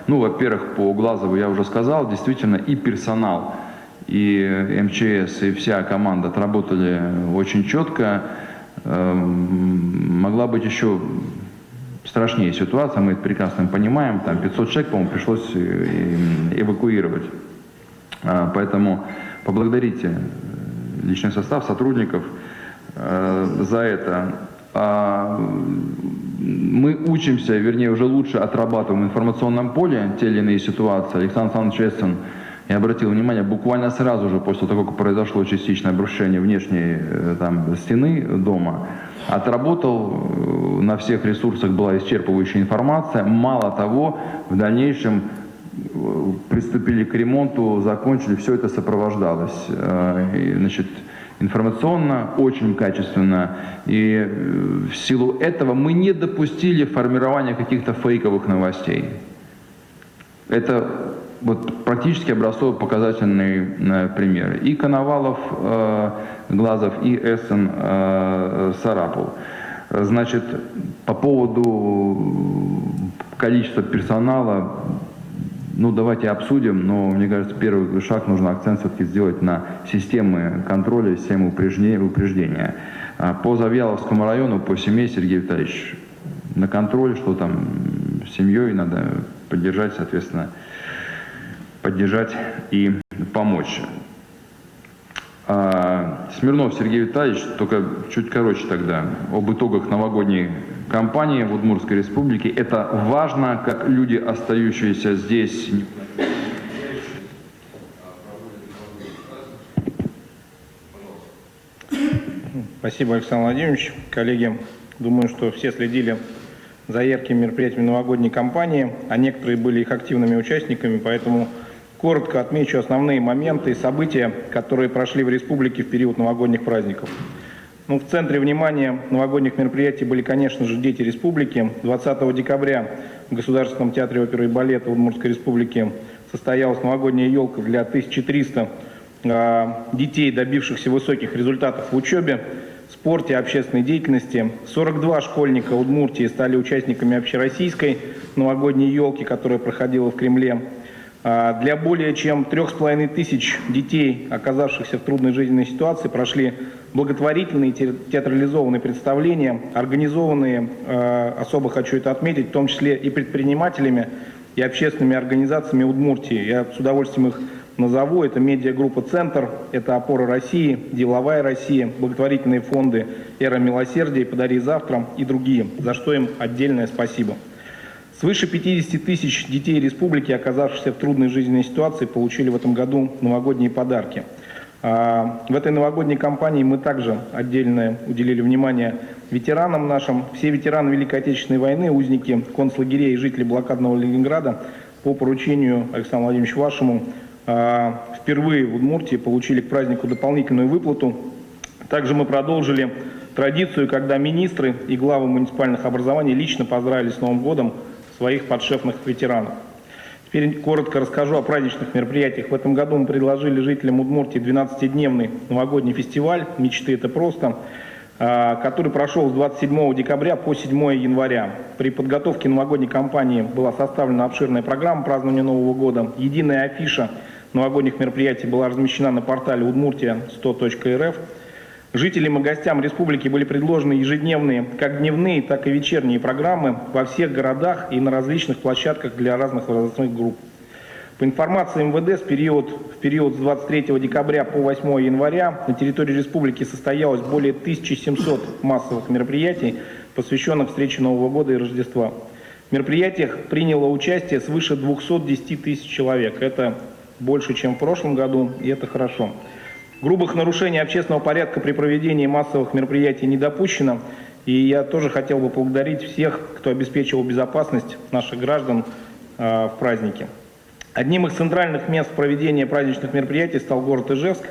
Ну, во-первых, по Глазову я уже сказал, действительно и персонал, и МЧС, и вся команда отработали очень четко. Могла быть еще страшнее ситуация, мы это прекрасно понимаем, там 500 человек, по-моему, пришлось эвакуировать. Поэтому поблагодарите личный состав, сотрудников за это. Мы учимся, вернее, уже лучше отрабатываем в информационном поле те или иные ситуации. Александр Александрович Эссен, я обратил внимание, буквально сразу же после того, как произошло частичное обрушение внешней стены дома, отработал, на всех ресурсах была исчерпывающая информация. Мало того, в дальнейшем приступили к ремонту, закончили, все это сопровождалось. Значит, информационно, очень качественно. И в силу этого мы не допустили формирования каких-то фейковых новостей. Это вот практически образцово-показательный пример. И Коновалов, Глазов, и Эссен, Сарапул. Значит, по поводу количества персонала, ну, давайте обсудим, но, мне кажется, первый шаг, нужно акцент все-таки сделать на системы контроля, системы упреждения. По Завьяловскому району, по семье, Сергей Витальевич, на контроль, что там с семьей надо поддержать, соответственно, поддержать и помочь. Смирнов Сергей Витальевич, только чуть короче тогда, об итогах новогодней кампании в Удмуртской республике. Это важно, как люди, остающиеся здесь. Спасибо, Александр Владимирович. Коллеги, думаю, что все следили за яркими мероприятиями новогодней кампании, а некоторые были их активными участниками, поэтому коротко отмечу основные моменты и события, которые прошли в республике в период новогодних праздников. В центре внимания новогодних мероприятий были, конечно же, дети республики. 20 декабря в Государственном театре оперы и балета Удмуртской республики состоялась новогодняя елка для 1300 детей, добившихся высоких результатов в учебе, спорте, общественной деятельности. 42 школьника Удмуртии стали участниками общероссийской новогодней елки, которая проходила в Кремле. Для более чем 3500 детей, оказавшихся в трудной жизненной ситуации, прошли благотворительные театрализованные представления, организованные, особо хочу это отметить, в том числе и предпринимателями, и общественными организациями Удмуртии. Я с удовольствием их назову. Это медиагруппа «Центр», это «Опора России», «Деловая Россия», благотворительные фонды «Эра Милосердия», «Подари завтра» и другие, за что им отдельное спасибо. Свыше 50 тысяч детей республики, оказавшихся в трудной жизненной ситуации, получили в этом году новогодние подарки. В этой новогодней кампании мы также отдельно уделили внимание ветеранам нашим. Все ветераны Великой Отечественной войны, узники концлагерей и жители блокадного Ленинграда по поручению, Александра Владимировича, вашему, впервые в Удмуртии получили к празднику дополнительную выплату. Также мы продолжили традицию, когда министры и главы муниципальных образований лично поздравили с Новым годом своих подшефных ветеранов. Теперь коротко расскажу о праздничных мероприятиях. В этом году мы предложили жителям Удмуртии 12-дневный новогодний фестиваль «Мечты – это просто», который прошел с 27 декабря по 7 января. При подготовке новогодней кампании была составлена обширная программа празднования Нового года. Единая афиша новогодних мероприятий была размещена на портале udmurtia100.rf. Жителям и гостям республики были предложены ежедневные, как дневные, так и вечерние программы во всех городах и на различных площадках для разных возрастных групп. По информации МВД, в период с 23 декабря по 8 января на территории республики состоялось более 1700 массовых мероприятий, посвященных встрече Нового года и Рождества. В мероприятиях приняло участие свыше 210 тысяч человек. Это больше, чем в прошлом году, и это хорошо. Грубых нарушений общественного порядка при проведении массовых мероприятий не допущено. И я тоже хотел бы поблагодарить всех, кто обеспечивал безопасность наших граждан в празднике. Одним из центральных мест проведения праздничных мероприятий стал город Ижевск.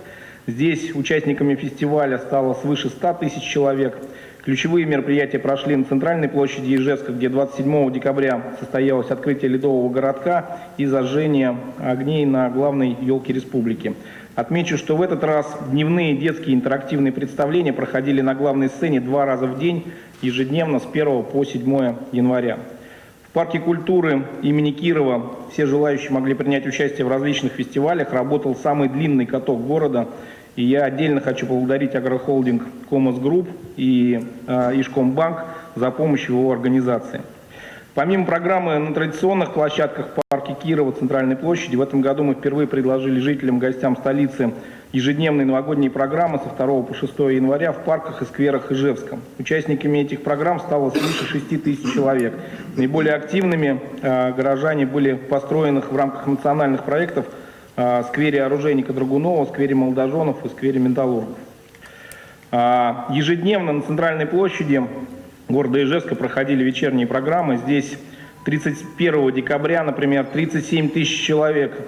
Здесь участниками фестиваля стало свыше 100 тысяч человек. Ключевые мероприятия прошли на центральной площади Ижевска, где 27 декабря состоялось открытие ледового городка и зажжение огней на главной елке республики. Отмечу, что в этот раз дневные детские интерактивные представления проходили на главной сцене 2 раза в день, ежедневно с 1 по 7 января. В парке культуры имени Кирова все желающие могли принять участие в различных фестивалях. Работал самый длинный каток города. И я отдельно хочу поблагодарить агрохолдинг Комос Групп и Ишкомбанк за помощь в его организации. Помимо программы на традиционных площадках в парке Кирова, Центральной площади, в этом году мы впервые предложили жителям, гостям столицы ежедневные новогодние программы со 2 по 6 января в парках и скверах Ижевска. Участниками этих программ стало свыше 6 тысяч человек. Наиболее активными горожане были построенных в рамках национальных проектов в сквере оружейника Драгунова, в сквере молодоженов и в сквере металлургов. Ежедневно на Центральной площади города Ижевска проходили вечерние программы. Здесь 31 декабря, например, 37 тысяч человек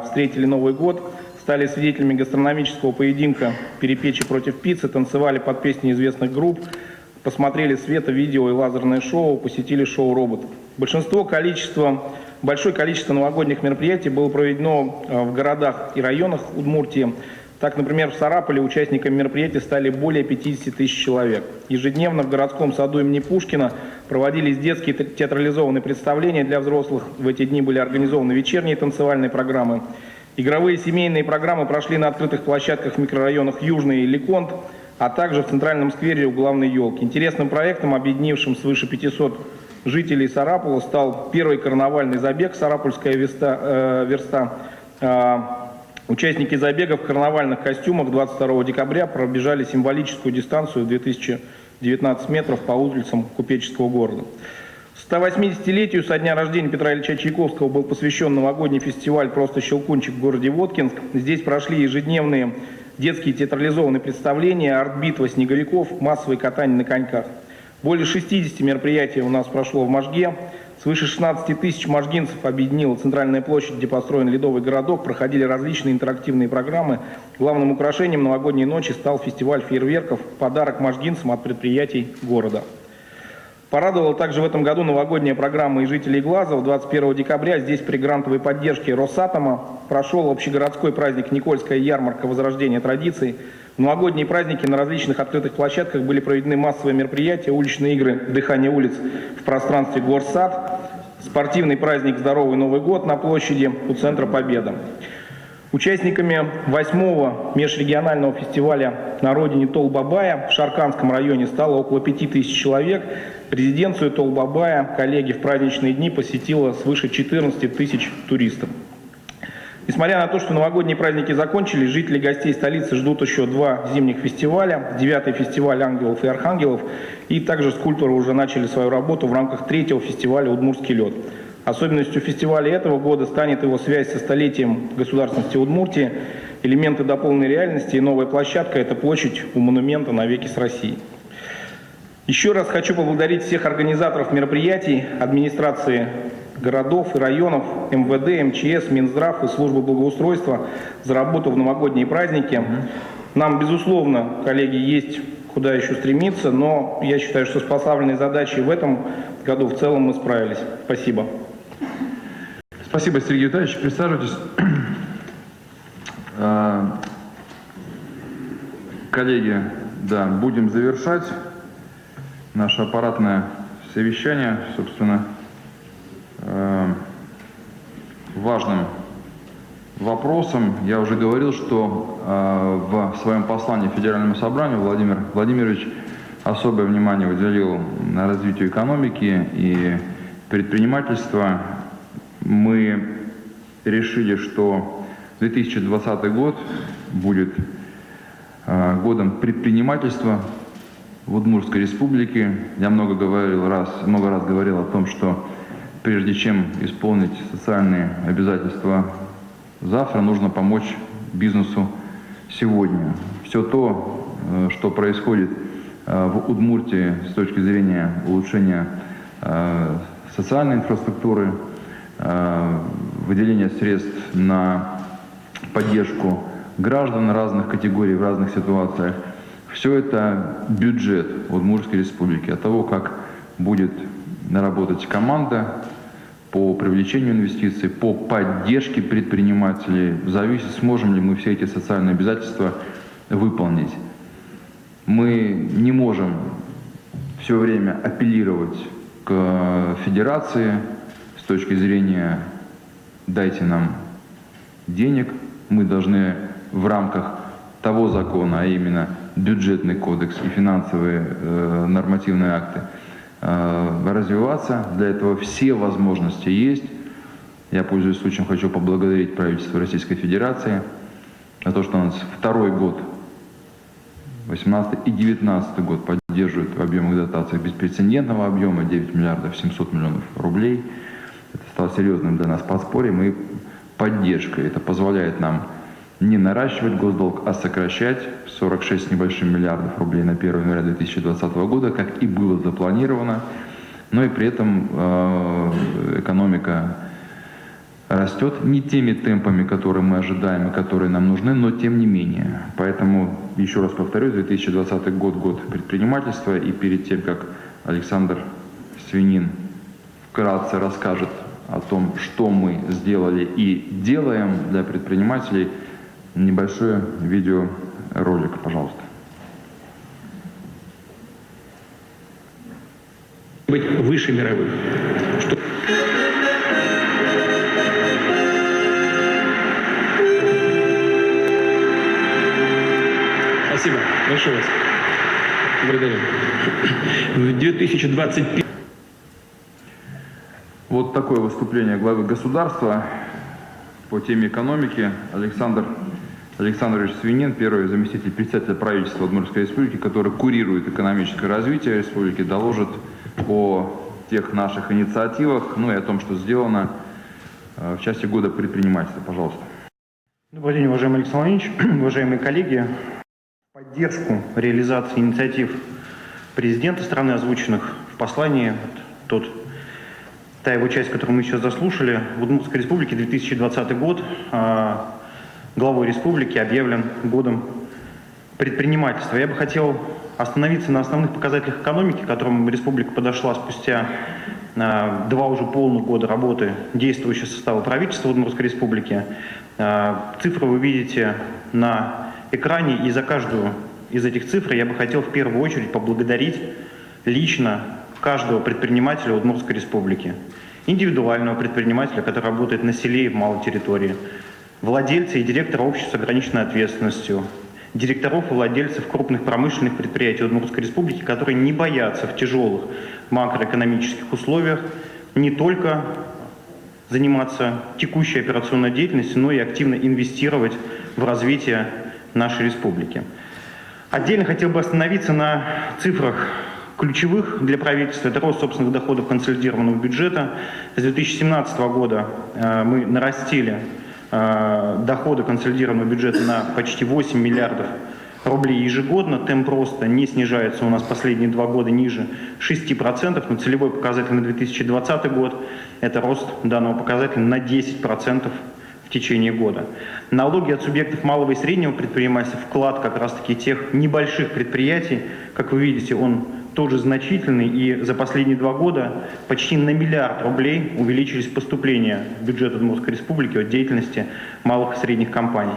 встретили Новый год, стали свидетелями гастрономического поединка «Перепечи против пиццы», танцевали под песни известных групп, посмотрели свето, видео и лазерное шоу, посетили шоу роботов. Большое количество новогодних мероприятий было проведено в городах и районах Удмуртии. Так, например, в Сарапуле участниками мероприятия стали более 50 тысяч человек. Ежедневно в городском саду имени Пушкина проводились детские театрализованные представления для взрослых. В эти дни были организованы вечерние танцевальные программы. Игровые семейные программы прошли на открытых площадках в микрорайонах Южный и Леконт, а также в центральном сквере у главной елки. Интересным проектом, объединившим свыше 500 жителей Сарапула, стал первый карнавальный забег «Сарапульская верста». Участники забега в карнавальных костюмах 22 декабря пробежали символическую дистанцию в 2019 метров по улицам купеческого города. 180-летию со дня рождения Петра Ильича Чайковского был посвящен новогодний фестиваль «Просто Щелкунчик» в городе Воткинск. Здесь прошли ежедневные детские театрализованные представления, арт-битва снеговиков, массовые катания на коньках. Более 60 мероприятий у нас прошло в Можге. Свыше 16 тысяч можгинцев объединила Центральная площадь, где построен ледовый городок, проходили различные интерактивные программы. Главным украшением новогодней ночи стал фестиваль фейерверков, подарок можгинцам от предприятий города. Порадовала также в этом году новогодняя программа и жителей Глазова. 21 декабря здесь при грантовой поддержке Росатома прошел общегородской праздник «Никольская ярмарка. Возрождение традиций». В новогодние праздники на различных открытых площадках были проведены массовые мероприятия, уличные игры «Дыхание улиц» в пространстве Горсад, спортивный праздник «Здоровый Новый год» на площади у Центра Победа. Участниками 8-го межрегионального фестиваля на родине Толбабая в Шарканском районе стало около 5000 человек. Резиденцию Толбабая коллеги в праздничные дни посетило свыше 14 тысяч туристов. Несмотря на то, что новогодние праздники закончились, жители гостей столицы ждут еще 2 зимних фестиваля. 9-й фестиваль ангелов и архангелов. И также скульпторы уже начали свою работу в рамках 3-го фестиваля «Удмуртский лед». Особенностью фестиваля этого года станет его связь со столетием государственности Удмуртии. Элементы дополненной реальности и новая площадка – это площадь у монумента «Навеки с Россией». Еще раз хочу поблагодарить всех организаторов мероприятий, администрации городов и районов, МВД, МЧС, Минздрав и службы благоустройства за работу в новогодние праздники. Нам, безусловно, коллеги, есть куда еще стремиться, но я считаю, что с поставленной задачей в этом году в целом мы справились. Спасибо. Спасибо, Сергей Витальевич. Присаживайтесь. Коллеги, да, будем завершать наше аппаратное совещание, собственно, важным вопросом. Я уже говорил, что в своем послании Федеральному собранию Владимир Владимирович особое внимание уделил на развитию экономики и предпринимательства. Мы решили, что 2020 год будет годом предпринимательства в Удмуртской республике. Я много раз говорил о том, что прежде чем исполнить социальные обязательства завтра, нужно помочь бизнесу сегодня. Все то, что происходит в Удмуртии с точки зрения улучшения социальной инфраструктуры, выделения средств на поддержку граждан разных категорий в разных ситуациях, все это бюджет Удмуртской республики. От того, как будет работать команда по привлечению инвестиций, по поддержке предпринимателей, зависит, сможем ли мы все эти социальные обязательства выполнить. Мы не можем все время апеллировать к федерации с точки зрения «дайте нам денег», мы должны в рамках того закона, а именно бюджетный кодекс и финансовые нормативные акты, развиваться. Для этого все возможности есть. Я, пользуясь случаем, хочу поблагодарить правительство Российской Федерации за то, что у нас второй год, 18 и 19 год, поддерживают в объемах дотаций беспрецедентного объема 9 миллиардов 700 миллионов рублей. Это стало серьезным для нас подспорьем и поддержкой. Это позволяет нам не наращивать госдолг, а сокращать 46 с небольшим миллиардов рублей на 1 января 2020 года, как и было запланировано. Но и при этом экономика растет не теми темпами, которые мы ожидаем и которые нам нужны, но тем не менее. Поэтому, еще раз повторюсь, 2020 год – год предпринимательства. И перед тем, как Александр Свинин вкратце расскажет о том, что мы сделали и делаем для предпринимателей, небольшой видеоролик, пожалуйста. Быть выше мировых. Спасибо большое вас. Благодарю. В 2021. Вот такое выступление главы государства по теме экономики. Александр Александрович Свинин, первый заместитель председателя правительства Удмуртской республики, который курирует экономическое развитие республики, доложит о тех наших инициативах, ну и о том, что сделано в части года предпринимательства. Пожалуйста. Добрый день, уважаемый Александр Владимирович, уважаемые коллеги. В поддержку реализации инициатив президента страны, озвученных в послании, та его часть, которую мы сейчас заслушали, в Удмуртской республике 2020 год главой республики объявлен годом предпринимательства. Я бы хотел остановиться на основных показателях экономики, к которым республика подошла спустя 2 уже полных года работы действующего состава правительства Удмуртской республики. Цифры вы видите на экране, и за каждую из этих цифр я бы хотел в первую очередь поблагодарить лично каждого предпринимателя Удмуртской республики. Индивидуального предпринимателя, который работает на селе и в малой территории, владельца и директора обществ с ограниченной ответственностью, директоров и владельцев крупных промышленных предприятий Удмуртской республики, которые не боятся в тяжелых макроэкономических условиях не только заниматься текущей операционной деятельностью, но и активно инвестировать в развитие нашей республики. Отдельно хотел бы остановиться на цифрах ключевых для правительства. Это рост собственных доходов консолидированного бюджета. С 2017 года мы нарастили доходы консолидированного бюджета на почти 8 миллиардов рублей ежегодно. Темп роста не снижается у нас последние 2 года ниже 6%, но целевой показатель на 2020 год – это рост данного показателя на 10% в течение года. Налоги от субъектов малого и среднего предпринимательства, вклад как раз-таки тех небольших предприятий, как вы видите, он тоже значительный, и за последние 2 года почти на 1 миллиард рублей увеличились поступления в бюджет Удмуртской республики от деятельности малых и средних компаний.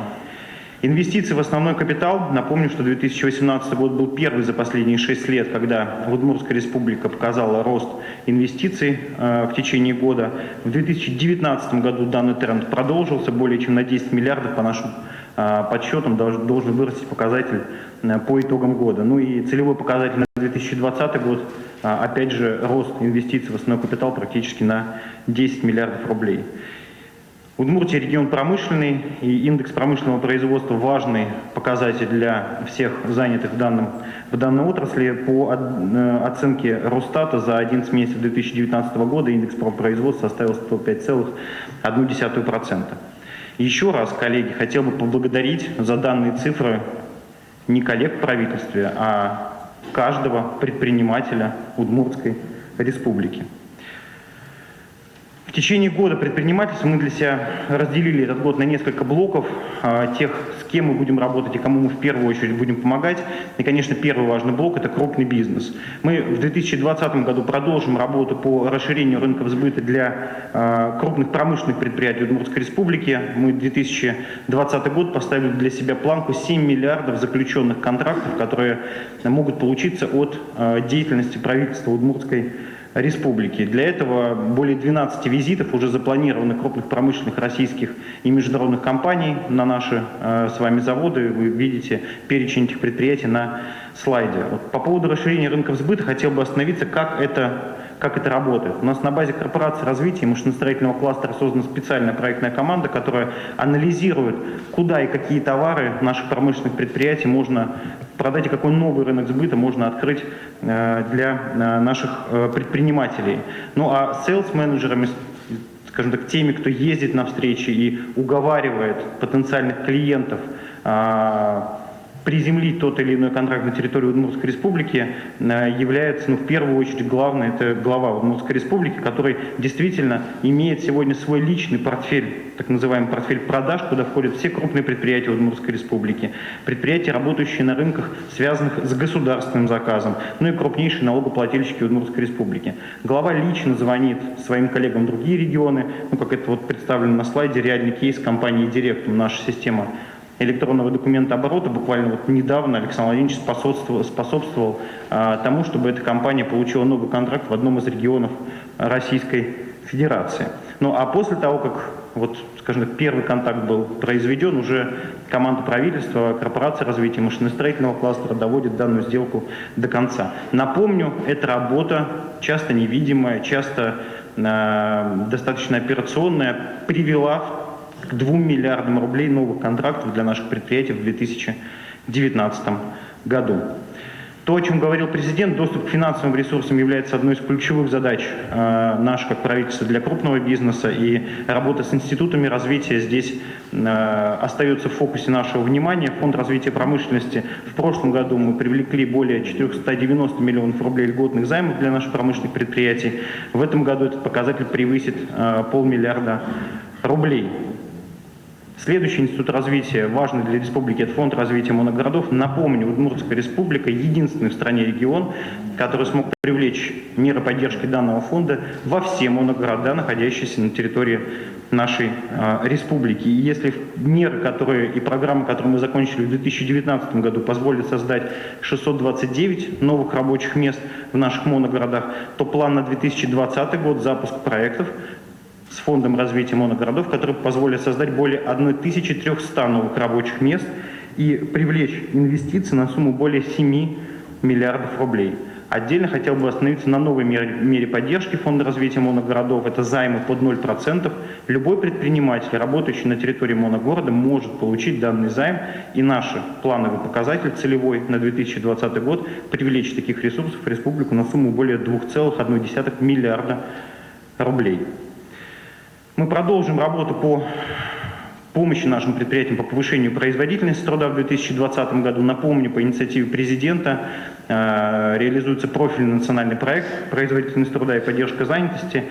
Инвестиции в основной капитал. Напомню, что 2018 год был первый за последние 6 лет, когда Удмуртская республика показала рост инвестиций в течение года. В 2019 году данный тренд продолжился, более чем на 10 миллиардов по нашим подсчетам должен вырасти показатель по итогам года. Ну и целевой показатель на 2020 год, опять же, рост инвестиций в основной капитал практически на 10 миллиардов рублей. Удмуртия регион промышленный, и индекс промышленного производства важный показатель для всех занятых в данной отрасли. По оценке Росстата за 11 месяцев 2019 года индекс промпроизводства составил 105,1%. Еще раз, коллеги, хотел бы поблагодарить за данные цифры не коллег в правительстве, а каждого предпринимателя Удмуртской республики. В течение года предпринимательства мы для себя разделили этот год на несколько блоков, тех, с кем мы будем работать и кому мы в первую очередь будем помогать. И, конечно, первый важный блок – это крупный бизнес. Мы в 2020 году продолжим работу по расширению рынков сбыта для крупных промышленных предприятий Удмуртской республики. Мы в 2020 год поставили для себя планку 7 миллиардов заключенных контрактов, которые могут получиться от деятельности правительства Удмуртской республики. Для этого более 12 визитов уже запланированы крупных промышленных российских и международных компаний на наши с вами заводы. Вы видите перечень этих предприятий на слайде. Вот по поводу расширения рынков сбыта хотел бы остановиться, как это работает. У нас на базе корпорации развития и машиностроительного кластера создана специальная проектная команда, которая анализирует, куда и какие товары наших промышленных предприятий можно продать и какой новый рынок сбыта можно открыть для наших предпринимателей. Ну а сейлс-менеджерами, скажем так, теми, кто ездит на встречи и уговаривает потенциальных клиентов приземлить тот или иной контракт на территории Удмуртской республики, является, в первую очередь, главный, это глава Удмуртской республики, который действительно имеет сегодня свой личный портфель, так называемый портфель продаж, куда входят все крупные предприятия Удмуртской республики, предприятия, работающие на рынках, связанных с государственным заказом, ну и крупнейшие налогоплательщики Удмуртской республики. Глава лично звонит своим коллегам в другие регионы, как это вот представлено на слайде, реальный кейс компании «Директум», наша система электронного документооборота. Буквально вот недавно Александр Владимирович способствовал тому, чтобы эта компания получила новый контракт в одном из регионов Российской Федерации. Ну а после того, как скажем так, первый контакт был произведен, уже команда правительства, корпорация развития машиностроительного кластера доводит данную сделку до конца. Напомню, эта работа, часто невидимая, часто достаточно операционная, привела к 2 миллиардам рублей новых контрактов для наших предприятий в 2019 году. То, о чем говорил президент, доступ к финансовым ресурсам является одной из ключевых задач нашего как правительства для крупного бизнеса, и работа с институтами развития здесь остается в фокусе нашего внимания. Фонд развития промышленности. В прошлом году мы привлекли более 490 миллионов рублей льготных займов для наших промышленных предприятий. В этом году этот показатель превысит 500 миллиарда рублей. Следующий институт развития, важный для республики, это фонд развития моногородов. Напомню, Удмуртская республика — единственный в стране регион, который смог привлечь меры поддержки данного фонда во все моногорода, находящиеся на территории нашей республики. И если меры, и программы, которые мы закончили в 2019 году, позволят создать 629 новых рабочих мест в наших моногородах, то план на 2020 год — запуск проектов с фондом развития моногородов, который позволит создать более 1300 новых рабочих мест и привлечь инвестиции на сумму более 7 миллиардов рублей. Отдельно хотел бы остановиться на новой мере поддержки фонда развития моногородов. Это займы под 0%. Любой предприниматель, работающий на территории моногорода, может получить данный займ, и наш плановый показатель целевой на 2020 год привлечь таких ресурсов в республику на сумму более 2,1 миллиарда рублей. Мы продолжим работу по помощи нашим предприятиям по повышению производительности труда в 2020 году. Напомню, по инициативе президента реализуется профильный национальный проект «Производительность труда и поддержка занятости».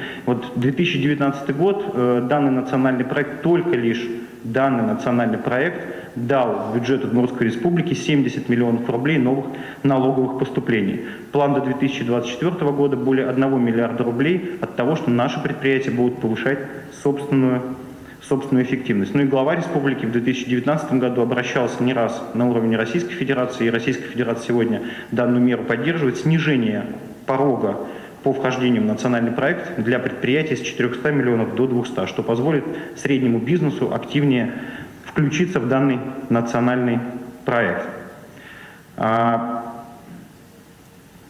2019 год данный национальный проект, только лишь данный национальный проект, дал в бюджет Удмуртской республики 70 миллионов рублей новых налоговых поступлений. План до 2024 года более 1 миллиарда рублей от того, что наши предприятия будут повышать собственную эффективность. Ну и глава республики в 2019 году обращался не раз на уровне Российской Федерации, и Российская Федерация сегодня данную меру поддерживает: снижение порога по вхождению в национальный проект для предприятий с 400 миллионов до 200, что позволит среднему бизнесу активнее включиться в данный национальный проект.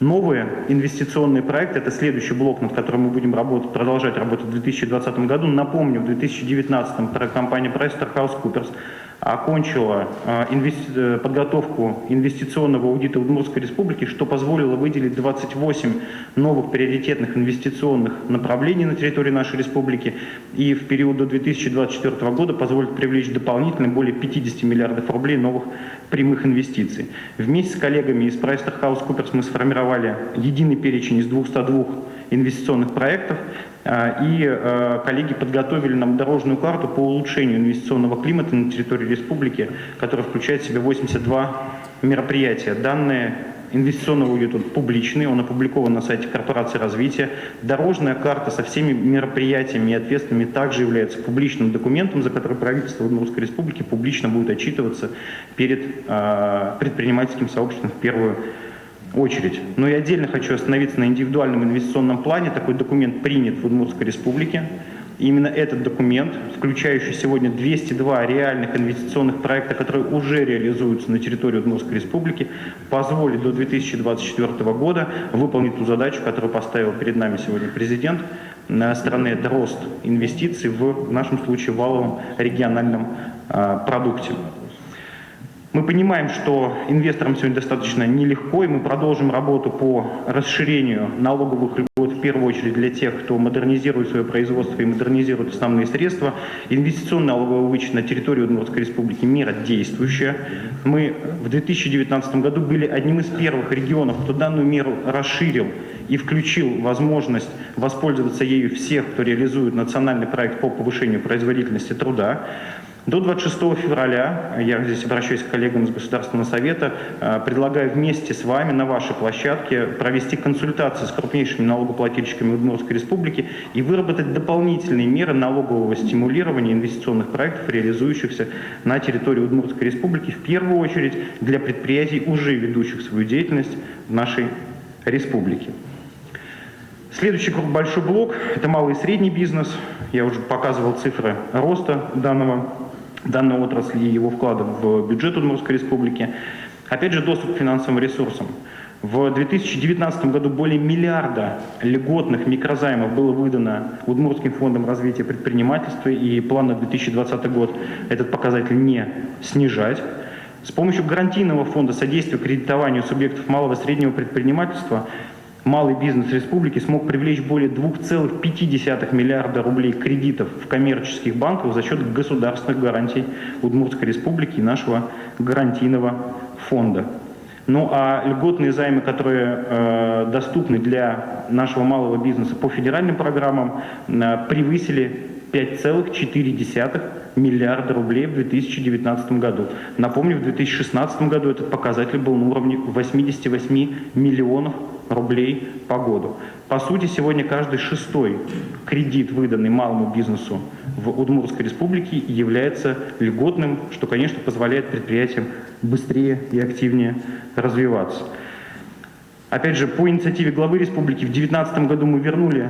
Новые инвестиционные проекты — это следующий блок, над которым мы будем продолжать работать в 2020 году. Напомню, в 2019 компания PricewaterhouseCoopers окончила подготовку инвестиционного аудита Удмуртской республики, что позволило выделить 28 новых приоритетных инвестиционных направлений на территории нашей республики, и в период до 2024 года позволит привлечь дополнительно более 50 миллиардов рублей новых прямых инвестиций. Вместе с коллегами из PricewaterhouseCoopers мы сформировали единый перечень из 202 инвестиционных проектов, и коллеги подготовили нам дорожную карту по улучшению инвестиционного климата на территории республики, которая включает в себя 82 мероприятия. Данные инвестиционного аудита публичный, он опубликован на сайте корпорации развития. Дорожная карта со всеми мероприятиями и ответственными также является публичным документом, за который правительство Удмуртской республики публично будет отчитываться перед предпринимательским сообществом в первую очередь. Но и отдельно хочу остановиться на индивидуальном инвестиционном плане. Такой документ принят в Удмуртской республике. И именно этот документ, включающий сегодня 202 реальных инвестиционных проекта, которые уже реализуются на территории Удмуртской республики, позволит до 2024 года выполнить ту задачу, которую поставил перед нами сегодня президент страны. Это рост инвестиций в нашем случае валовом региональном продукте. Мы понимаем, что инвесторам сегодня достаточно нелегко, и мы продолжим работу по расширению налоговых льгот, в первую очередь для тех, кто модернизирует свое производство и модернизирует основные средства. Инвестиционный налоговый вычет на территории Удмуртской республики — мера действующая. Мы в 2019 году были одним из первых регионов, кто данную меру расширил и включил возможность воспользоваться ею всех, кто реализует национальный проект по повышению производительности труда. До 26 февраля, я здесь обращаюсь к коллегам из Государственного совета, предлагаю вместе с вами на вашей площадке провести консультации с крупнейшими налогоплательщиками Удмуртской республики и выработать дополнительные меры налогового стимулирования инвестиционных проектов, реализующихся на территории Удмуртской республики, в первую очередь для предприятий, уже ведущих свою деятельность в нашей республике. Следующий большой блок – это малый и средний бизнес. Я уже показывал цифры роста данной отрасли и его вклада в бюджет Удмуртской республики. Опять же, доступ к финансовым ресурсам. В 2019 году более миллиарда льготных микрозаймов было выдано Удмуртским фондом развития предпринимательства, и план на 2020 год этот показатель не снижать. С помощью гарантийного фонда содействия кредитованию субъектов малого и среднего предпринимательства малый бизнес республики смог привлечь более 2,5 миллиарда рублей кредитов в коммерческих банках за счет государственных гарантий Удмуртской республики и нашего гарантийного фонда. Ну а льготные займы, которые доступны для нашего малого бизнеса по федеральным программам, превысили 5,4 миллиарда рублей в 2019 году. Напомню, в 2016 году этот показатель был на уровне 88 миллионов рублей по году. По сути, сегодня каждый шестой кредит, выданный малому бизнесу в Удмуртской республике, является льготным, что, конечно, позволяет предприятиям быстрее и активнее развиваться. Опять же, по инициативе главы республики в 2019 году мы вернули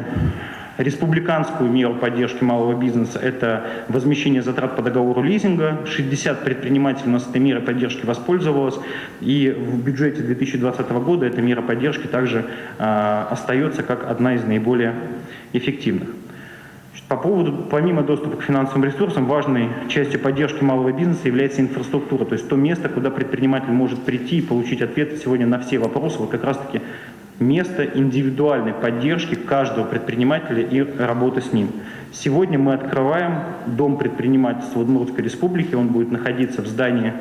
республиканскую меру поддержки малого бизнеса – это возмещение затрат по договору лизинга. 60 предпринимателей у нас этой мерой поддержки воспользовалось. И в бюджете 2020 года эта мера поддержки также остается как одна из наиболее эффективных. По поводу, помимо доступа к финансовым ресурсам, важной частью поддержки малого бизнеса является инфраструктура, то есть то место, куда предприниматель может прийти и получить ответы сегодня на все вопросы, вот как раз-таки место индивидуальной поддержки каждого предпринимателя и работы с ним. Сегодня мы открываем Дом предпринимательства Удмуртской республики, он будет находиться в здании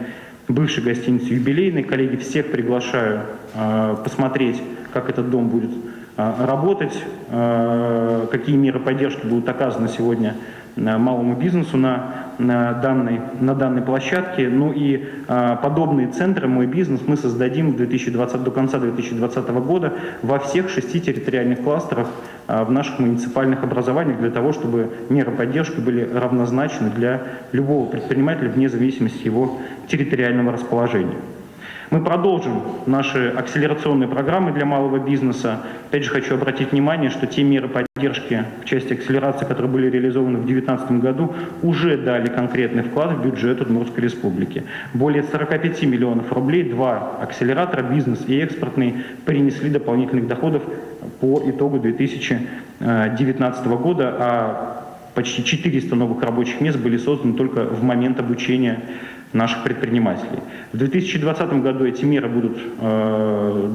бывшей гостиницы «Юбилейной». Коллеги, всех приглашаю посмотреть, как этот дом будет работать, какие меры поддержки будут оказаны сегодня малому бизнесу на данной площадке. Ну и подобные центры «Мой бизнес» мы создадим до конца 2020 года во всех 6 территориальных кластерах в наших муниципальных образованиях, для того, чтобы меры поддержки были равнозначны для любого предпринимателя вне зависимости его территориального расположения. Мы продолжим наши акселерационные программы для малого бизнеса. Опять же, хочу обратить внимание, что те меры поддержки в части акселерации, которые были реализованы в 2019 году, уже дали конкретный вклад в бюджет Удмуртской республики. Более 45 миллионов рублей, 2 акселератора, бизнес и экспортный, принесли дополнительных доходов по итогу 2019 года, а почти 400 новых рабочих мест были созданы только в момент обучения наших предпринимателей. В 2020 году эти меры будут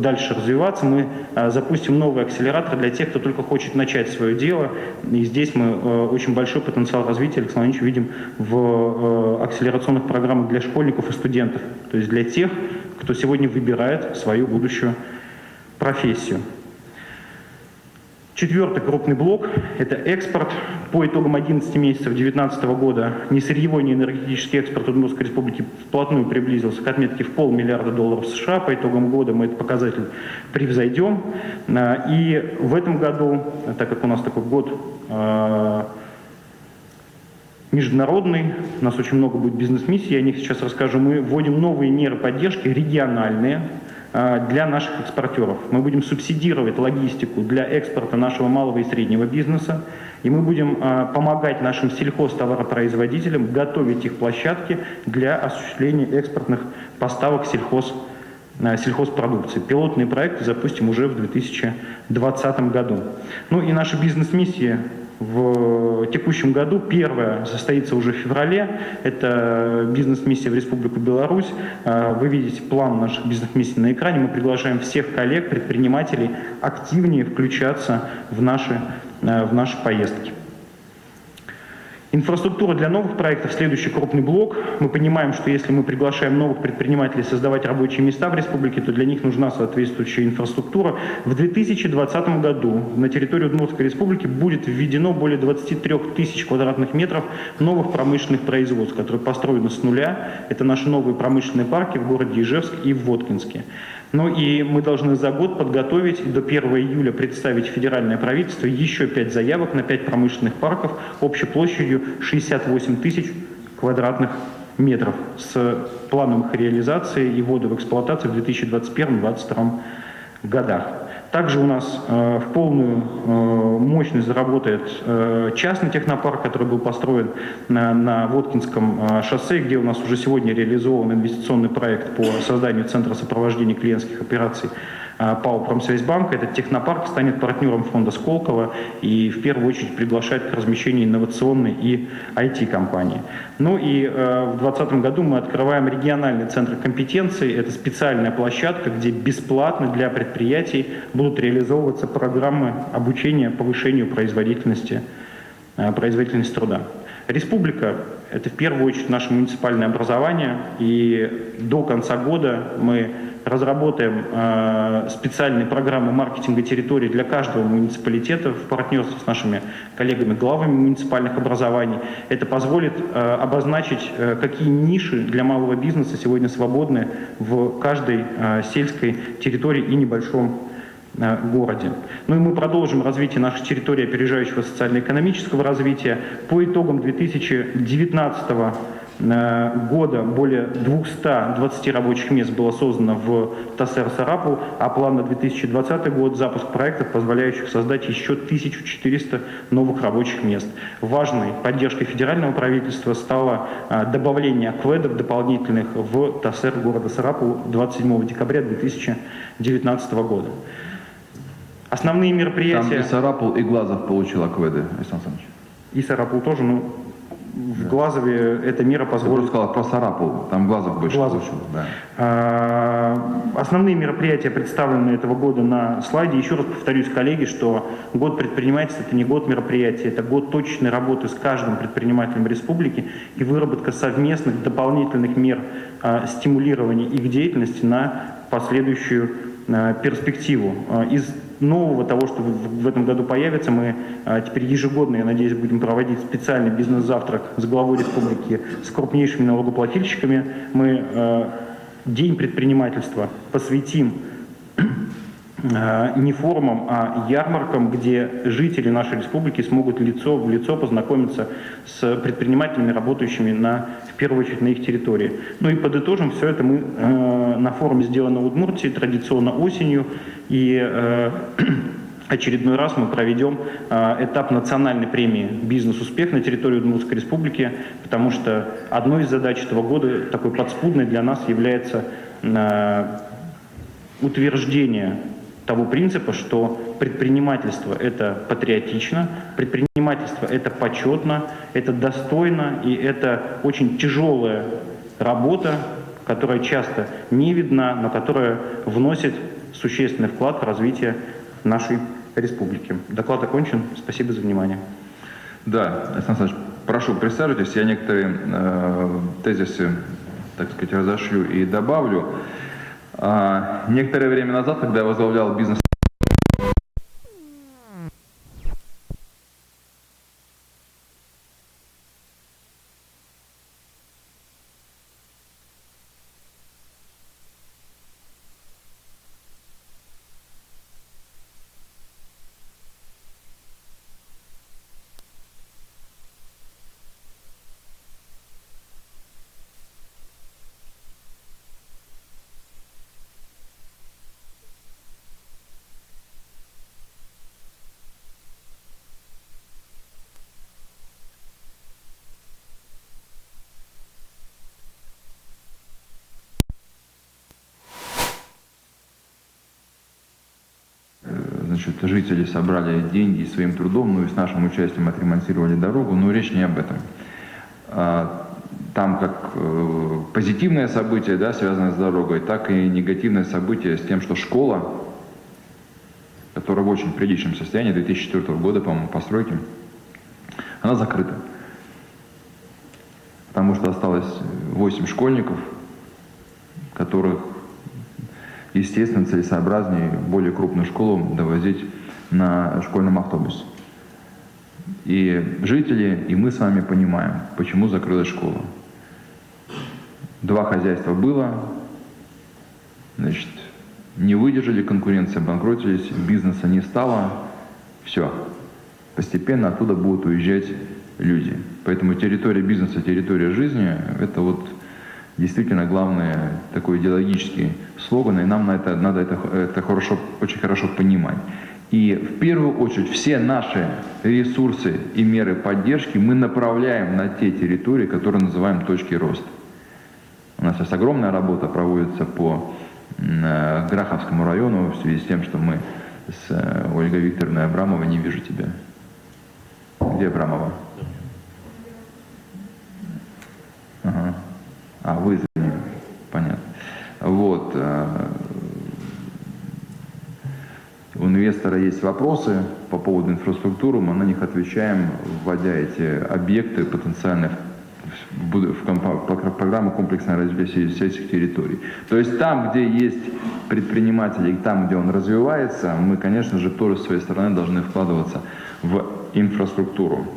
дальше развиваться. Мы запустим новый акселератор для тех, кто только хочет начать свое дело. И здесь мы очень большой потенциал развития, Александр Ильич, видим в акселерационных программах для школьников и студентов. То есть для тех, кто сегодня выбирает свою будущую профессию. Четвертый крупный блок – это экспорт. По итогам 11 месяцев 2019 года несырьевой, неэнергетический экспорт Удмуртской республики вплотную приблизился к отметке в $500 миллиарда США. По итогам года мы этот показатель превзойдем. И в этом году, так как у нас такой год международный, у нас очень много будет бизнес-миссий, я о них сейчас расскажу, мы вводим новые меры поддержки региональные для наших экспортеров. Мы будем субсидировать логистику для экспорта нашего малого и среднего бизнеса, и мы будем помогать нашим сельхозтоваропроизводителям готовить их площадки для осуществления экспортных поставок сельхозпродукции. Пилотные проекты запустим уже в 2020 году. Ну и наша бизнес-миссия в текущем году, первая, состоится уже в феврале. Это бизнес-миссия в Республику Беларусь. Вы видите план наших бизнес-миссий на экране. Мы приглашаем всех коллег, предпринимателей активнее включаться в наши поездки. Инфраструктура для новых проектов – следующий крупный блок. Мы понимаем, что если мы приглашаем новых предпринимателей создавать рабочие места в республике, то для них нужна соответствующая инфраструктура. В 2020 году на территории Удмуртской республики будет введено более 23 тысяч квадратных метров новых промышленных производств, которые построены с нуля. Это наши новые промышленные парки в городе Ижевск и в Воткинске. Ну и мы должны за год подготовить и до 1 июля представить в федеральное правительство еще 5 заявок на 5 промышленных парков общей площадью 68 тысяч квадратных метров с планом их реализации и ввода в эксплуатацию в 2021-2022 годах. Также у нас в полную мощность заработает частный технопарк, который был построен на Воткинском шоссе, где у нас уже сегодня реализован инвестиционный проект по созданию центра сопровождения клиентских операций ПАО «Промсвязьбанк». Этот технопарк станет партнером фонда Сколково и в первую очередь приглашает к размещению инновационной и IT-компании. Ну и в 2020 году мы открываем региональный центр компетенций. Это специальная площадка, где бесплатно для предприятий будут реализовываться программы обучения повышению производительности труда. Республика – это в первую очередь наше муниципальное образование, и до конца года мы разработаем специальные программы маркетинга территории для каждого муниципалитета в партнерстве с нашими коллегами-главами муниципальных образований. Это позволит обозначить, какие ниши для малого бизнеса сегодня свободны в каждой сельской территории и небольшом городе. Ну и мы продолжим развитие нашей территории опережающего социально-экономического развития. По итогам 2019 года более 220 рабочих мест было создано в Тасер-Сарапул, а план на 2020 год – запуск проектов, позволяющих создать еще 1400 новых рабочих мест. Важной поддержкой федерального правительства стало добавление кведов дополнительных в Тасер города Сарапул 27 декабря 2019 года. Основные Там мероприятия... и Сарапул, и Глазов получил акведы, Александр Александрович. И Сарапул тоже, ну, в Глазове эта мера Я позволит... просто сказал про Сарапул, там Глазов больше Глазов. получил. Да. Основные мероприятия представлены этого года на слайде. Еще раз повторюсь, коллеги, что год предпринимательства – это не год мероприятий, это год точечной работы с каждым предпринимателем республики и выработка совместных дополнительных мер стимулирования их деятельности на последующую перспективу. Из нового того, что в этом году появится, мы теперь ежегодно, я надеюсь, будем проводить специальный бизнес-завтрак с главой республики с крупнейшими налогоплательщиками. Мы День предпринимательства посвятим не форумам, а ярмаркам, где жители нашей республики смогут лицо в лицо познакомиться с предпринимателями, работающими в первую очередь на их территории. Ну и подытожим все это мы на форуме «Сделано в Удмуртии» традиционно осенью, и очередной раз мы проведем этап национальной премии «Бизнес-успех» на территории Удмуртской республики, потому что одной из задач этого года, такой подспудной для нас, является утверждение того принципа, что предпринимательство – это патриотично, предпринимательство – это почетно, это достойно, и это очень тяжелая работа, которая часто не видна, но которая вносит существенный вклад в развитие нашей республики. Доклад окончен. Спасибо за внимание. Да, Александр Александрович, прошу, присаживайтесь. Я некоторые тезисы, так сказать, разошлю и добавлю. Некоторое время назад, когда я возглавлял бизнес значит, жители собрали деньги своим трудом, ну и с нашим участием отремонтировали дорогу, но речь не об этом. Там как позитивное событие, да, связанное с дорогой, так и негативное событие с тем, что школа, которая в очень приличном состоянии, 2004 года, по-моему, постройки, она закрыта. Потому что осталось 8 школьников, которых, естественно, целесообразнее более крупную школу довозить на школьном автобусе. И жители, и мы с вами понимаем, почему закрылась школа. 2 хозяйства было, значит, не выдержали конкуренции, обанкротились, бизнеса не стало, все. Постепенно оттуда будут уезжать люди. Поэтому территория бизнеса, территория жизни – это вот действительно главный такой идеологический слоган, и нам надо это хорошо, очень хорошо понимать. И в первую очередь все наши ресурсы и меры поддержки мы направляем на те территории, которые называем точки роста. У нас сейчас огромная работа проводится по Граховскому району в связи с тем, что мы с Ольгой Викторовной Абрамовой, не вижу тебя. Где Абрамова? Ага. А, вы за ним. Понятно. Вот. У инвестора есть вопросы по поводу инфраструктуры, мы на них отвечаем, вводя эти объекты потенциально в программу комплексного развития сельских территорий. То есть там, где есть предприниматели, там, где он развивается, мы, конечно же, тоже с своей стороны должны вкладываться в инфраструктуру.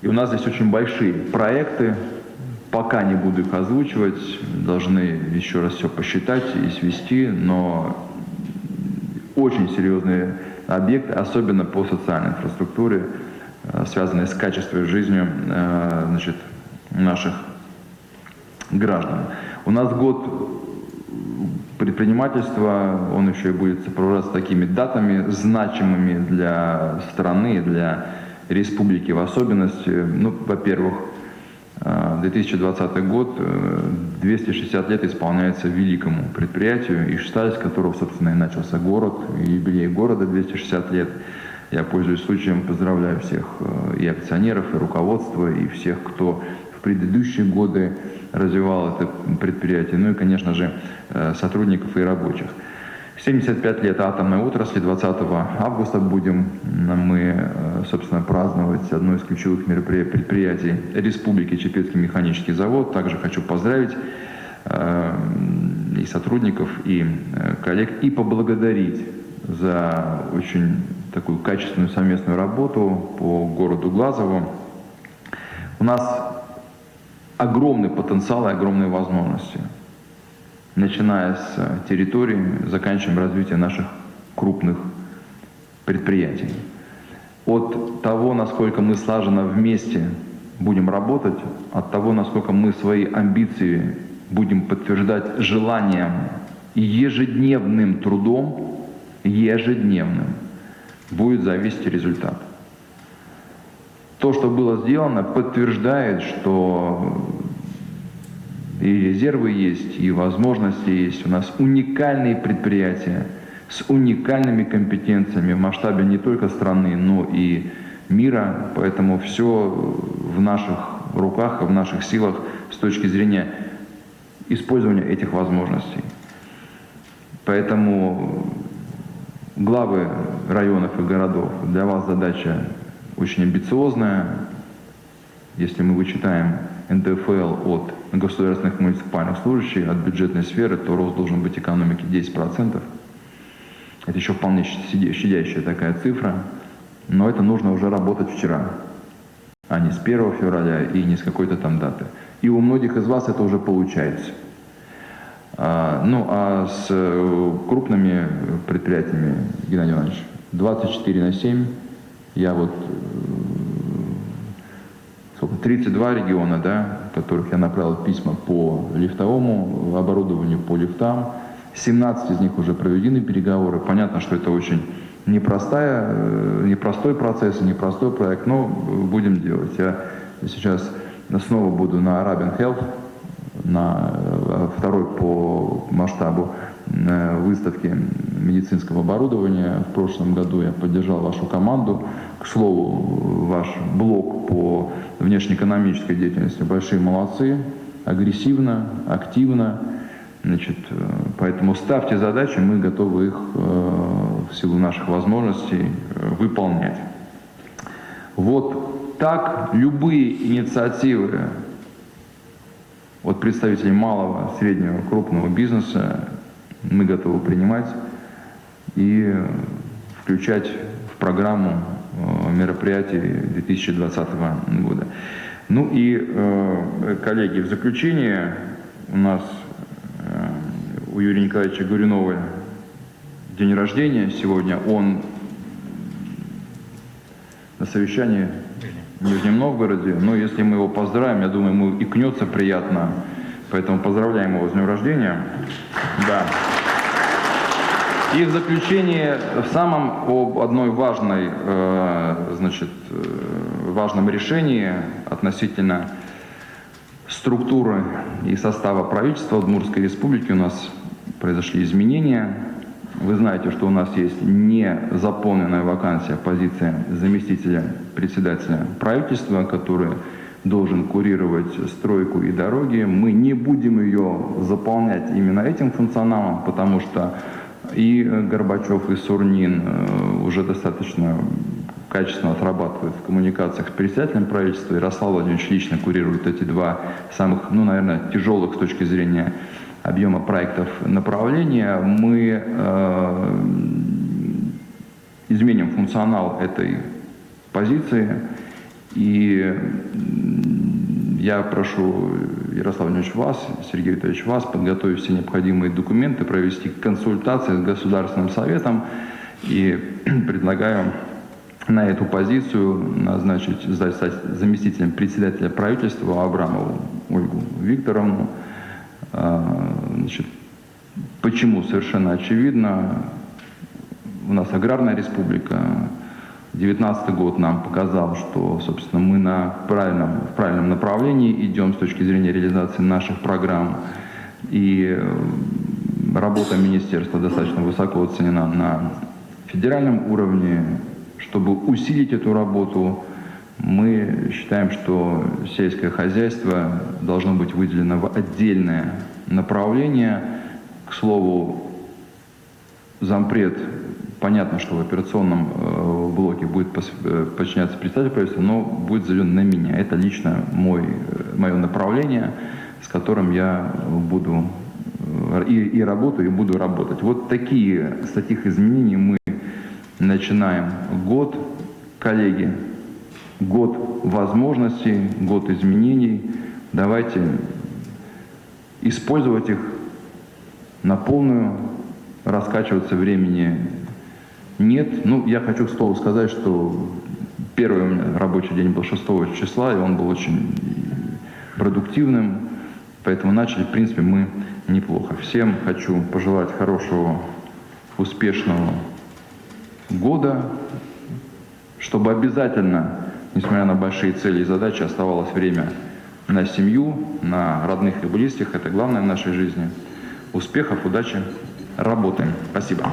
И у нас здесь очень большие проекты, пока не буду их озвучивать, должны еще раз все посчитать и свести, но очень серьезные объекты, особенно по социальной инфраструктуре, связанные с качеством жизни, значит, наших граждан. У нас год предпринимательства, он еще и будет сопровождаться такими датами, значимыми для страны, для республики в особенности. Ну, во-первых, 2020 год, 260 лет исполняется великому предприятию Ижсталь, с которого, собственно, и начался город, и юбилей города 260 лет. Я, пользуясь случаем, поздравляю всех и акционеров, и руководство, и всех, кто в предыдущие годы развивал это предприятие, ну и, конечно же, сотрудников и рабочих. 75 лет атомной отрасли, 20 августа будем мы, собственно, праздновать одно из ключевых предприятий Республики Чепецкий механический завод. Также хочу поздравить и сотрудников, и коллег, и поблагодарить за очень такую качественную совместную работу по городу Глазову. У нас огромный потенциал и огромные возможности. Начиная с территории, заканчиваем развитие наших крупных предприятий. От того, насколько мы слаженно вместе будем работать, от того, насколько мы свои амбиции будем подтверждать желанием и ежедневным трудом, ежедневным, будет зависеть результат. То, что было сделано, подтверждает, что и резервы есть, и возможности есть. У нас уникальные предприятия с уникальными компетенциями в масштабе не только страны, но и мира. Поэтому все в наших руках и в наших силах с точки зрения использования этих возможностей. Поэтому главы районов и городов, для вас задача очень амбициозная. Если мы вычитаем НДФЛ от государственных муниципальных служащих, от бюджетной сферы, то рост должен быть экономики 10%. Это еще вполне щадящая такая цифра, но это нужно уже работать вчера, а не с 1 февраля и не с какой-то там даты. И у многих из вас это уже получается. Ну а с крупными предприятиями, Геннадий Иванович, 24/7, я вот 32 региона, да, в которых я направил письма по лифтовому оборудованию, по лифтам. 17 из них уже проведены переговоры. Понятно, что это очень непростой процесс, непростой проект, но будем делать. Я сейчас снова буду на Arabian Health, на второй по масштабу выставки медицинского оборудования. В прошлом году я поддержал вашу команду. К слову, ваш блок по внешнеэкономической деятельности большие молодцы, агрессивно, активно. Значит, поэтому ставьте задачи, мы готовы их в силу наших возможностей выполнять. Вот так любые инициативы от представителей малого, среднего, крупного бизнеса мы готовы принимать и включать в программу мероприятий 2020 года. Ну и, коллеги, в заключение у нас у Юрия Николаевича Горюнова день рождения сегодня. Он на совещании в Нижнем Новгороде. Но если мы его поздравим, я думаю, ему икнется приятно. Поэтому поздравляем его с днем рождения. Да. И в заключение об одной важной, важном решении относительно структуры и состава правительства Удмуртской Республики у нас произошли изменения. Вы знаете, что у нас есть незаполненная вакансия позиции заместителя председателя правительства, который должен курировать стройку и дороги. Мы не будем ее заполнять именно этим функционалом, потому что и Горбачев, и Сурнин уже достаточно качественно отрабатывают в коммуникациях с председателем правительства. Ярослав Владимирович лично курирует эти два самых, наверное, тяжелых с точки зрения объема проектов направления. Мы изменим функционал этой позиции. И я прошу, Ярослав Владимирович, вас, Сергей Витальевич, вас подготовить все необходимые документы, провести консультации с Государственным Советом. И предлагаю на эту позицию назначить стать заместителем председателя правительства Абрамову Ольгу Викторовну. Значит, почему? Совершенно очевидно. У нас аграрная республика. 2019 год нам показал, что, собственно, мы в правильном направлении идем с точки зрения реализации наших программ. И работа министерства достаточно высоко оценена на федеральном уровне. Чтобы усилить эту работу, мы считаем, что сельское хозяйство должно быть выделено в отдельное направление. К слову, зампред, понятно, что в операционном блоке будет подчиняться председателю правительства, но будет заведен на меня. Это лично мое направление, с которым я буду и работаю, и буду работать. Вот с таких изменений мы начинаем год, коллеги. Год возможностей, год изменений. Давайте использовать их на полную, раскачиваться времени нет. Я хочу к слову сказать, что первый у меня рабочий день был 6 числа, и он был очень продуктивным, поэтому начали, в принципе, мы неплохо. Всем хочу пожелать хорошего, успешного года, чтобы обязательно, несмотря на большие цели и задачи, оставалось время на семью, на родных и близких. Это главное в нашей жизни. Успехов, удачи, работаем. Спасибо.